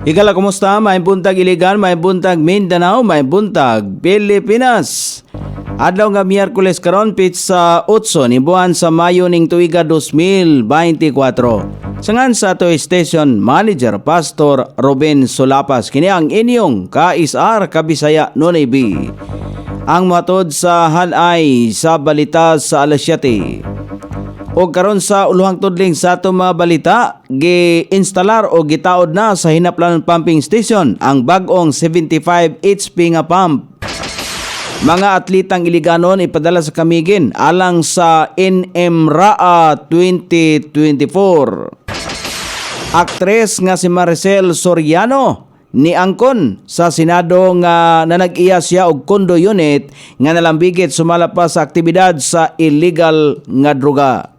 Ikala, kumusta? May buntag Iligan, may buntag Mindanao, may buntag Pilipinas. Adlaw nga Miyerkules karon sa 8 ni buwan sa Mayo ning tuiga 2024. Sangan sa ato station manager Pastor Ruben Solapas kini ang inyong KSR Kabisaya Nonay B. Ang matod sa halay sa balita sa alas 7. O karon sa uluhang tudling sa ato mga balita, gi-instalar o gitaod na sa Hinaplanon Pumping Station ang bag-ong 75 HP nga pump. Mga atletang Iliganon ipadala sa Kamigin alang sa NMRAA 2024. Aktres nga si Maricel Soriano ni angkon sa Senado nga nanag-iya siya og condo unit nga nalambigit sumala pa sa aktibidad sa illegal nga droga.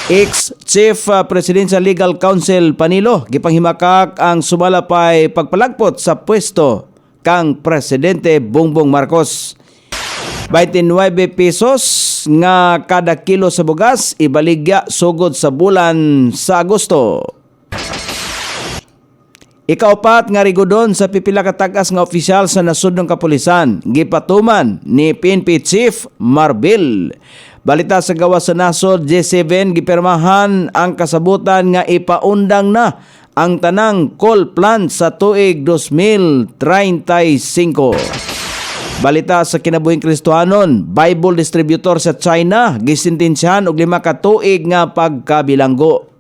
Ex-Chief Presidential Legal Counsel Panilo gipanghimakak ang sumala pay pagpalagpot sa pwesto kang Presidente Bongbong Marcos. 29 pesos nga kada kilo sa bugas ibaligya sugod sa bulan sa Agosto. Ikaupat nga rigudon sa pipila ka tag-as nga opisyal sa nasudnong kapulisan gipatuman ni PNP Chief Marbil. Balita sa gawas sa nasod G7 gipirmahan ang kasabutan nga ipaundang na ang tanang coal plant sa tuig 2035. Balita sa kinabuhing Kristohanon, Bible distributor sa China gisintensyahan og 5 ka tuig nga pagkabilanggo.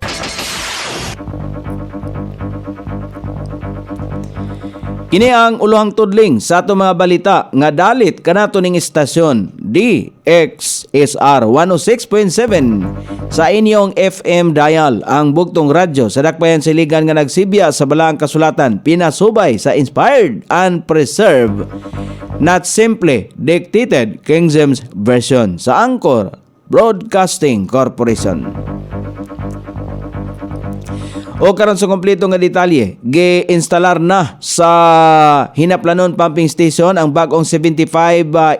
Kini ang uluhang tudling sa ato mga balita nga dalit kanato ning istasyon DXSR 106.7 sa inyong FM dial, ang bugtong radyo sa dakbayan sa Iligan nga nagsibya sa balaang kasulatan, pinasubay sa inspired and preserved, not simply dictated King James Version sa Anchor Broadcasting Corporation. O karon sa kompleto nga detalye, gi-instalar na sa Hinaplanon Pumping Station ang bagong 75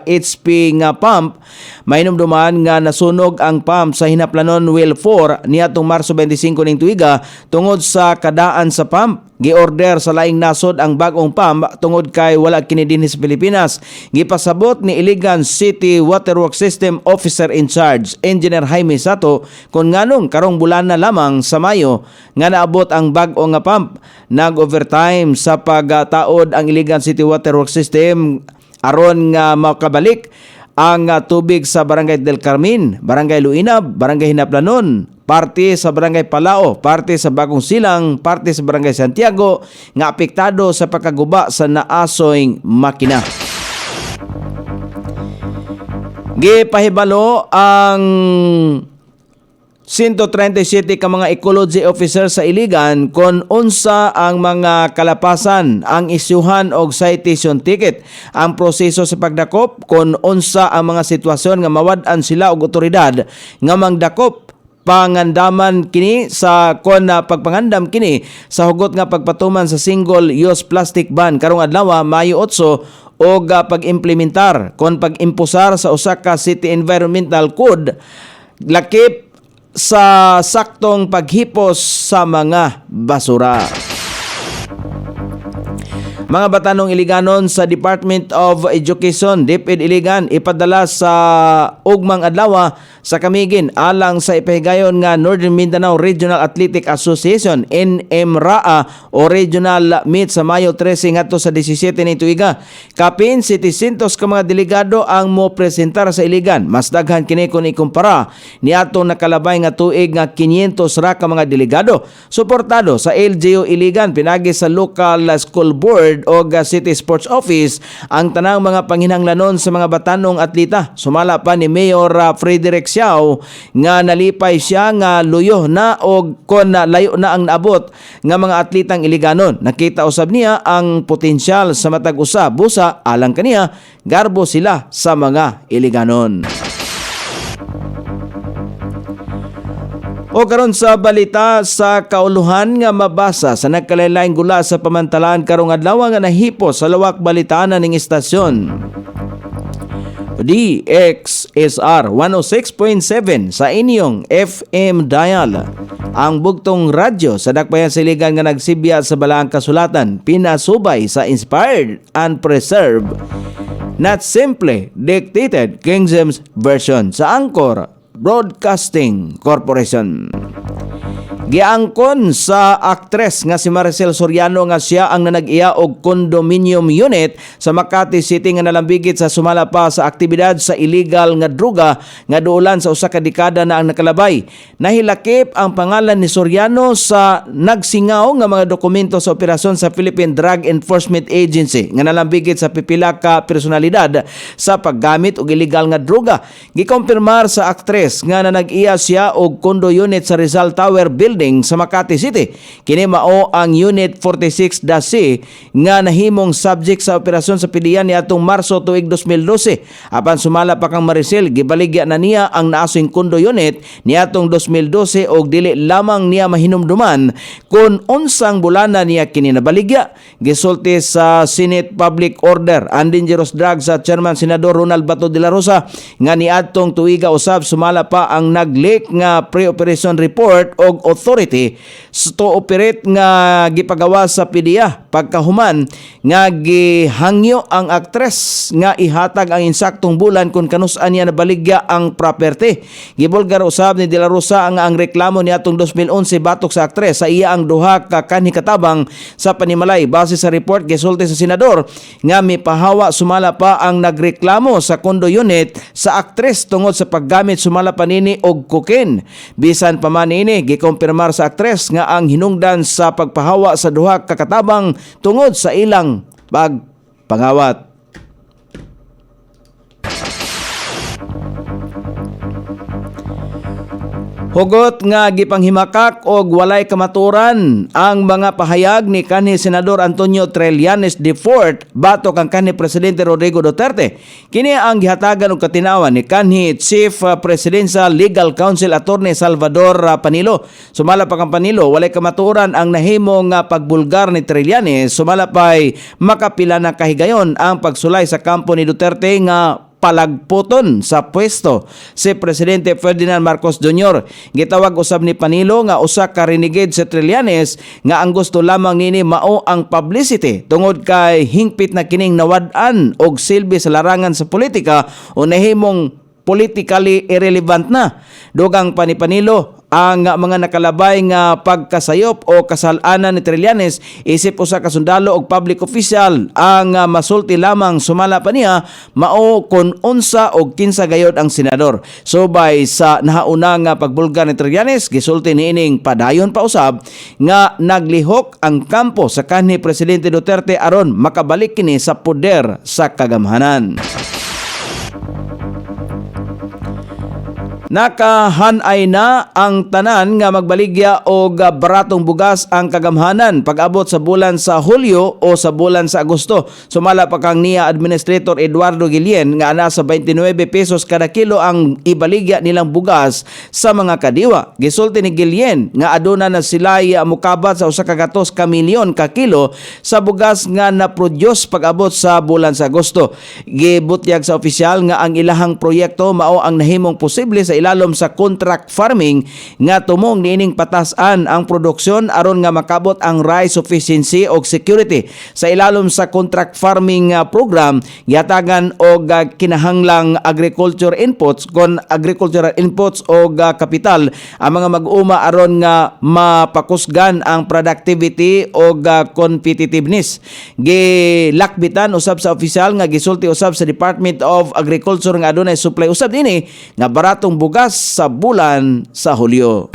HP nga pump. Mainumduman nga nasunog ang pump sa Hinaplanon Well 4 niadtong Marso 25 ning tuiga tungod sa kadaan sa pump. Gi-order sa laing nasod ang bagong pump tungod kay wala kini dinhi sa Pilipinas. Gipasabot ni Iligan City Waterworks System Officer in Charge, Engineer Jaime Sato, kung nganong karong bulan na lamang sa Mayo nga naabot ang bag-o nga pump. Nag-overtime sa pagtaod ang Iligan City Waterworks System aron nga makabalik ang tubig sa Barangay Del Carmen, Barangay Luinab, Barangay Hinaplanon, parte sa Barangay Palao, parte sa Bagong Silang, parte sa Barangay Santiago nga apektado sa pagkaguba sa naasoing makina. Gipahibalo ang 137 ka mga ecology officer sa Iligan kung unsa ang mga kalapasan ang isyuhan og citation ticket, ang proseso sa pagdakop, kung unsa ang mga sitwasyon nga mawad-an sila og otoridad nga mangdakop pangandaman kini sa kon pagpangandam kini sa hugot nga pagpatuman sa single use plastic ban karong adlaw Mayo 8 og pag-implementar kon pag-impusar sa usa ka city environmental code lakip sa saktong paghipos sa mga basura. Mga batanong Iliganon sa Department of Education, DepEd Iligan, ipadala sa ugmang adlaw sa Kamigin alang sa ipahigayon nga Northern Mindanao Regional Athletic Association NMRAA o Regional Meet sa Mayo 13 ngadto sa 17 ni tuiga. Kapin 700 ka mga delegado ang mo presentar sa Iligan. Mas daghan kini kung ikumpara ni atong nakalabay nga tuig nga 500 ra ka mga delegado. Suportado sa LGU Iligan pinagi sa local school board o City Sports Office ang tanang mga panginhanglanon sa mga batanong atleta. Sumala pa ni Mayor Frederick Xiao nga nalipay siya nga luyo na o kon layo na ang naabot nga mga atletang Iliganon. Nakita usab niya ang potensyal sa matag usa busa alang kaniya garbo sila sa mga Iliganon. O karon sa balita sa kauluhan nga mabasa sa nagkalain-laing gula sa pamantalaan karong adlaw nga nahipos sa lawak balitanan ning istasyon. DXSR 106.7 sa inyong FM dial. Ang bugtong radyo sa dakbayan siligan nga nagsibya sa balaang kasulatan, pinasubay sa inspired and preserved, not simply dictated King James Version sa Anchor Broadcasting Corporation. Giangkon sa aktres nga si Maricel Soriano nga siya ang nanag-iya og condominium unit sa Makati City nga nalambigit sa sumala pa sa aktibidad sa illegal nga droga nga duulan sa usa ka dekada na ang nakalabay. Nahilakip ang pangalan ni Soriano sa nagsingaw nga mga dokumento sa operasyon sa Philippine Drug Enforcement Agency nga nalambigit sa pipila ka personalidad sa paggamit og illegal nga droga. Gikompirmar sa aktres nga nanag-iya siya og condo unit sa Rizal Tower Building sa Makati City. Kini mao ang Unit 46-C nga nahimong subject sa operasyon sa PDEA niadtong Marso tuig 2012. Apan sumala pa kang Maricel, gibaligya na niya ang naasing condo unit niadtong 2012 og dili lamang niya mahinumduman kung unsang bulana niya kini nabaligya. Gisulti sa Senate Public Order on Dangerous Drugs sa Chairman Senador Ronald Bato de la Rosa nga niadtong tuiga usab sumala pa ang nag-leak nga pre-operation report og authority to operate nga gipagawa sa PDEA pagkahuman nga gihangyo ang aktres nga ihatag ang insaktong bulan kung kanus-an niya nabaligya ang property. Gibulgar usab ni De La Rosa ang reklamo niadtong 2011 batok sa aktres sa iya ang duha ka kanhi katabang sa panimalay. Base sa report gisulti sa senador nga mipahawa sumala pa ang nagreklamo sa condo unit sa aktres tungod sa paggamit sumala pa nini og cocaine. Bisan pa man ini gikompirmar sa aktres nga ang hinungdan sa pagpahawa sa duha ka katabang tungod sa ilang pagpangawat. Hugot nga gipanghimakak og walay kamaturan ang mga pahayag ni kanhi Senador Antonio Trillanes IV batok ang kanhi Presidente Rodrigo Duterte. Kini ang gihatagan og katinawan ni kanhi Chief Presidential Legal Counsel Attorney Salvador Panilo. Sumala pa kang Panilo, walay kamaturan ang nahimong pagbulgar ni Trillanes, sumala pa'y makapila na kahigayon ang pagsulay sa kampo ni Duterte nga palagputon sa pwesto si Presidente Ferdinand Marcos Jr. Gitawag usab ni Panilo nga usa ka renegade si Trillanes nga ang gusto lamang nini mao ang publicity tungod kay hingpit na kining nawad-an og silbi sa larangan sa politika o nahimong politically irrelevant na. Dugang pa ni Panilo ang mga nakalabay nga pagkasayop o kasalanan ni Trillanes isip usa ka sundalo og public official ang masulti lamang sumala pa niya mao kon unsa og kinsa gayod ang senador. Subay sa nahauna nga pagbulgar ni Trillanes gisulti niining padayon pa usab nga naglihok ang kampo sa kanhi Presidente Duterte aron makabalik kini sa poder sa kagamhanan. Nakahanay na ang tanan nga magbaligya og baratong bugas ang kagamhanan pag-abot sa bulan sa Hulyo o sa bulan sa Agosto. Sumala pa kang niya Administrator Eduardo Guillen nga ana sa 29 pesos kada kilo ang ibaligya nilang bugas sa mga kadiwa. Gisulti ni Guillen nga aduna na sila mukabat sa usa ka gatos ka milyon ka kilo sa bugas nga na-produce pag-abot sa bulan sa Agosto. Gibutyag sa opisyal nga ang ilahang proyekto mao ang nahimong posible sa ilalom sa contract farming nga tumong niining patasan ang produksyon aron nga makabot ang rice sufficiency og security. Sa ilalom sa contract farming program yatagan og kinahanglang agriculture inputs kon agricultural inputs og kapital ang mga mag-uma aron nga mapakusgan ang productivity og competitiveness. Gilakbitan usab sa opisyal nga gisulti usab sa Department of Agriculture nga adunay supply usab dinhi nga baratong bugas sa bulan sa Hulyo.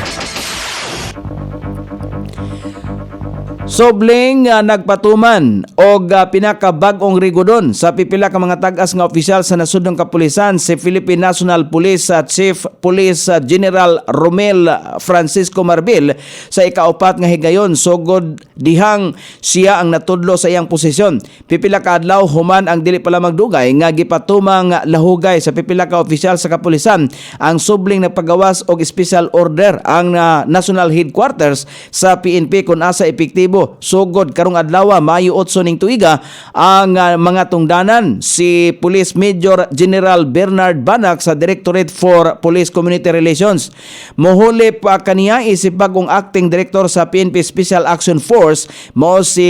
Sobling nagpatuman og pinakabag-ong rigodon sa pipila ka mga tag-as nga opisyal sa nasudnong kapulisan si Philippine National Police Chief Police General Romel Francisco Marbil sa ikaapat nga higayon sugod dihang siya ang natudlo sa iyang posisyon. Pipila ka adlaw human ang dili pala magdugay nga gipatumang lahugay sa pipila ka opisyal sa kapulisan ang subling nagpagawas og special order ang National Headquarters sa PNP kun asa epektibo Cebu. Sugod karong adlaw Mayo 8 ning tuiga ang mga tungdanan si Police Major General Bernard Banak sa Directorate for Police Community Relations. Mohuli pa kaniya isip bagong acting director sa PNP Special Action Force mao si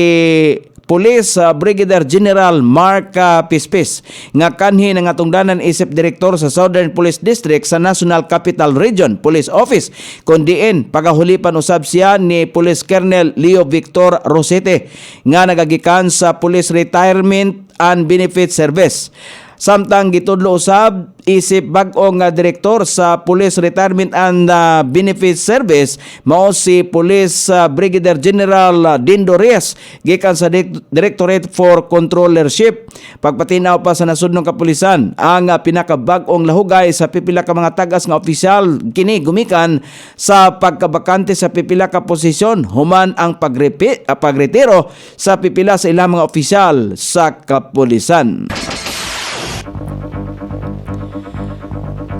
Police Brigadier General Mark Pispis nga kanhi nga tungdanan isip direktor sa Southern Police District sa National Capital Region Police Office kundiin pagahulipan usab siya ni Police Colonel Leo Victor Rosete nga nagagikan sa Police Retirement and Benefit Service. Samtang gitudlo usab isip bag-ong direktor sa Police Retirement and Benefit Service mao si Police Brigadier General Dindo Reyes gikan sa Directorate for Controllership. Pagpatinaw pa sa nasudnong kapulisan ang pinakabag-ong lahugay sa pipila ka mga tagas nga opisyal kini gumikan sa pagkabakante sa pipila ka posisyon human ang pagretiro sa pipila sa ilang mga opisyal sa kapulisan.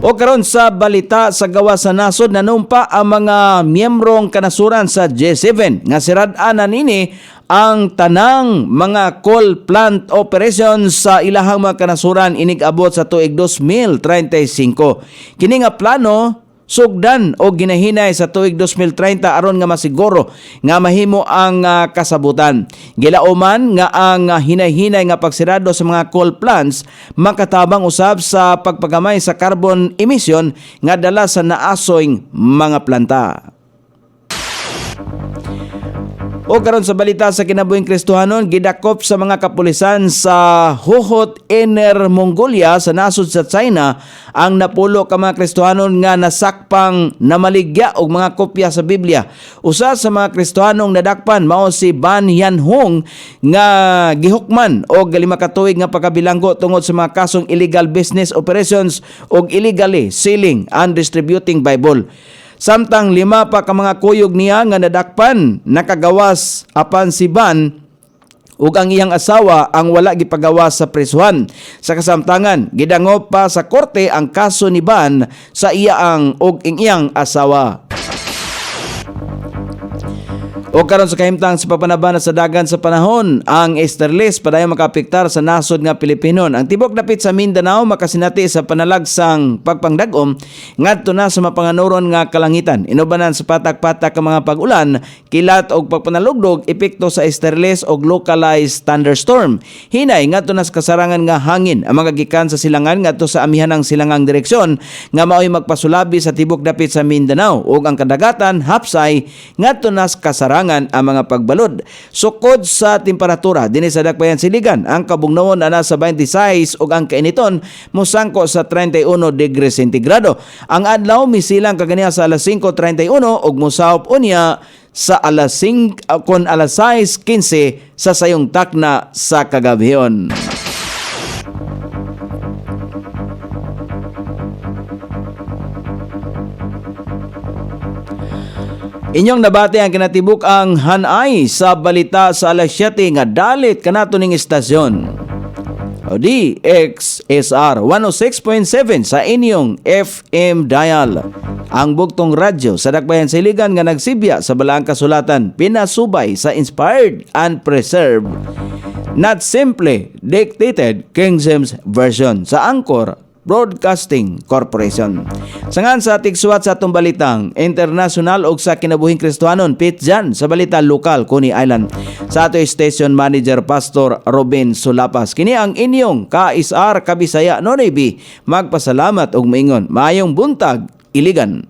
O karon sa balita sa gawa sa nasod nanumpa ang mga miyembrong kanasuran sa G7 nga sirad-an na nini ang tanang mga coal plant operations sa ilahang mga kanasuran inig-abot sa tuig 2035. Kini nga plano sugdan o ginahinay sa tuig 2030 aron nga masiguro nga mahimo ang kasabutan. Gilauman nga ang hinay-hinay nga pagsirado sa mga coal plants makatabang usab sa pagpagamay sa carbon emission nga dala sa naasoy mga planta. O karon sa balita sa kinabuhing Kristohanon, gidakop sa mga kapulisan sa Huhot, Inner Mongolia sa nasod sa China ang napulo ka mga Kristohanon nga nasakpang namaligya og mga kopya sa Biblia. Usa sa mga Kristohanong nadakpan mao si Ban Yanhong nga gihukman og 5 ka tuig nga pagkabilanggo tungod sa mga kasong illegal business operations og illegally selling and distributing Bible. Samtang 5 pa ka mga kuyog niya nga nadakpan nakagawas apan si Ban ug ang iyang asawa ang wala gipagawas sa prisuhan. Sa kasamtangan gidangop pa sa korte ang kaso ni Ban sa iyaang ug iyang asawa. O karon sa kahimtang sa papanabana sa dagan sa panahon, ang esterlis padayon makapektar sa nasod nga Pilipino. Ang tibok dapit sa Mindanao makasinati sa panalagsang pagpangdagom ngadto na sa mapanganuron nga kalangitan. Inubanan sa patak-patak ang mga pag-ulan, kilat og pagpanalugdog epekto sa esterlis og localized thunderstorm. Hinay ngadto na sa kasarangan nga hangin ang mga gikan sa silangan ngadto sa amihanang silangang direksyon nga mao'y magpasulabi sa tibok dapit sa Mindanao ug ang kadagatan hapsay ngadto na sa kasarangan ang mga pagbalod. Sukod sa temperatura dinhi sa Dakbayan Siligan, ang kabugnaon ana sa 26 ug ang kainiton mosangko sa 31 degrees sentigrado. Ang adlaw misilang kaganiya sa alas 5:31 ug mosahop unya sa alas 5 kon alas 6:15 sa sayong takna sa kagabihon. Inyong nabati ang kinatibuk ang hanay sa balita sa alas 7 nga dalit kanato ning istasyon. O di XSR 106.7 sa inyong FM dial. Ang bugtong radyo sa Dakbayan Siligan nga nagsibya sa balaang kasulatan pinasubay sa inspired and preserved, not simply dictated King James Version sa Angkor Broadcasting Corporation. Sangan sa tigsuwat sa atong balitang international og sa kinabuhing Kristohanon, Pete Jan sa balita lokal Coney Island. Sa ato station manager Pastor Robin Sulapas. Kini ang inyong KSR Kabisaya Nonebi. Magpasalamat og maingon. Maayong buntag, Iligan.